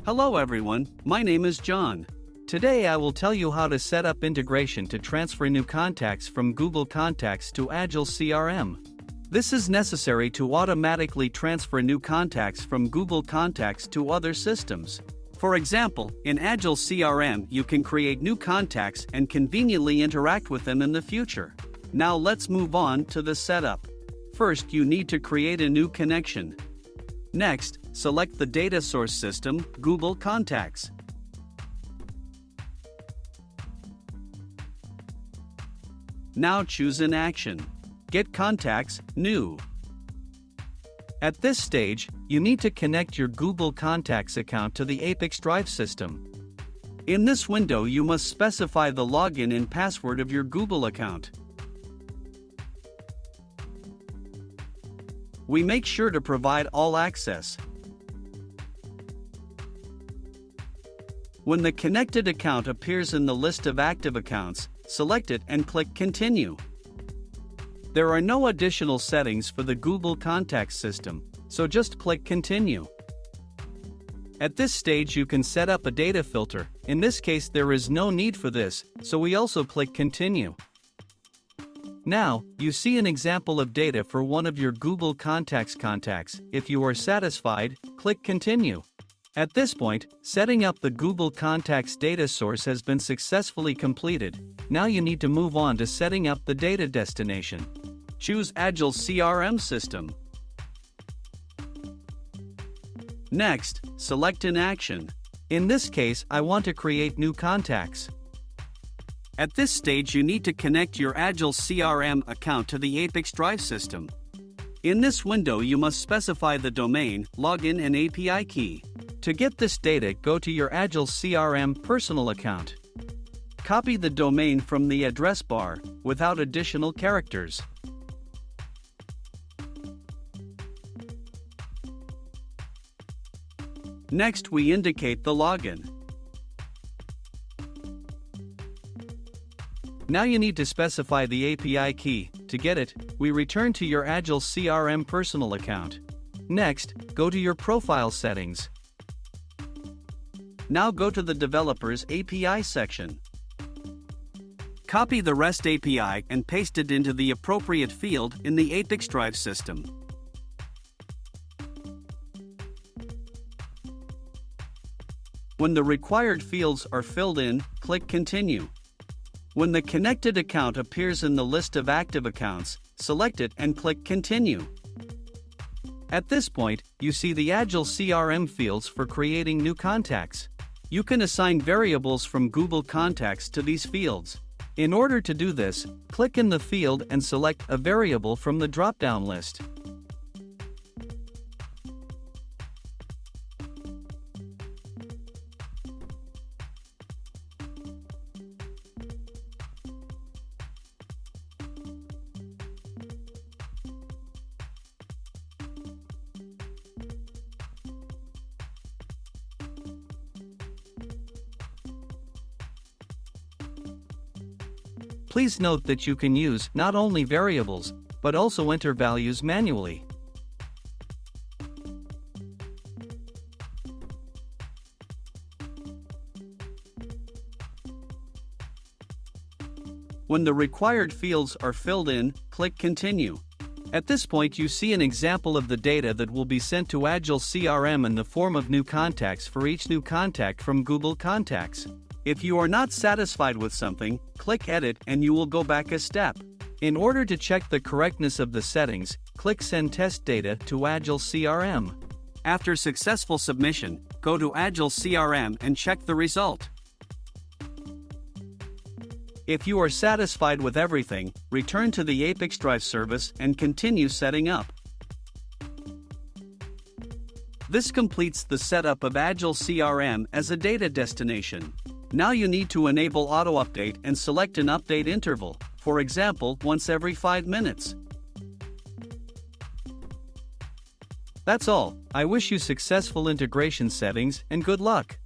Hello everyone, my name is John. Today I will tell you how to set up integration to transfer new contacts from Google Contacts to Agile CRM. This is necessary to automatically transfer new contacts from Google Contacts to other systems. For example, in Agile CRM you can create new contacts and conveniently interact with them in the future. Now let's move on to the setup. First, you need to create a new connection. Next, select the data source system, Google Contacts. Now choose an action. Get Contacts, New. At this stage, you need to connect your Google Contacts account to the ApiX-Drive system. In this window you must specify the login and password of your Google account. We make sure to provide all access. When the connected account appears in the list of active accounts, select it and click Continue. There are no additional settings for the Google Contacts system, so just click Continue. At this stage you can set up a data filter. In this case there is no need for this, so we also click Continue. Now, you see an example of data for one of your Google Contacts contacts. If you are satisfied, click Continue. At this point, setting up the Google Contacts data source has been successfully completed. Now you need to move on to setting up the data destination. Choose Agile CRM system. Next, select an action. In this case, I want to create new contacts. At this stage you need to connect your Agile CRM account to the ApiX-Drive system. In this window you must specify the domain, login and API key. To get this data, go to your Agile CRM personal account. Copy the domain from the address bar, without additional characters. Next we indicate the login. Now you need to specify the API key. To get it, we return to your Agile CRM personal account. Next, go to your profile settings. Now go to the Developers API section. Copy the REST API and paste it into the appropriate field in the ApiX-Drive system. When the required fields are filled in, click Continue. When the connected account appears in the list of active accounts, select it and click Continue. At this point, you see the Agile CRM fields for creating new contacts. You can assign variables from Google Contacts to these fields. In order to do this, click in the field and select a variable from the drop-down list. Please note that you can use not only variables, but also enter values manually. When the required fields are filled in, click Continue. At this point you see an example of the data that will be sent to Agile CRM in the form of new contacts for each new contact from Google Contacts. If you are not satisfied with something, click Edit and you will go back a step. In order to check the correctness of the settings, click Send Test Data to Agile CRM. After successful submission, go to Agile CRM and check the result. If you are satisfied with everything, return to the ApiX-Drive service and continue setting up. This completes the setup of Agile CRM as a data destination. Now you need to enable auto-update and select an update interval, for example, once every 5 minutes. That's all. I wish you successful integration settings and good luck.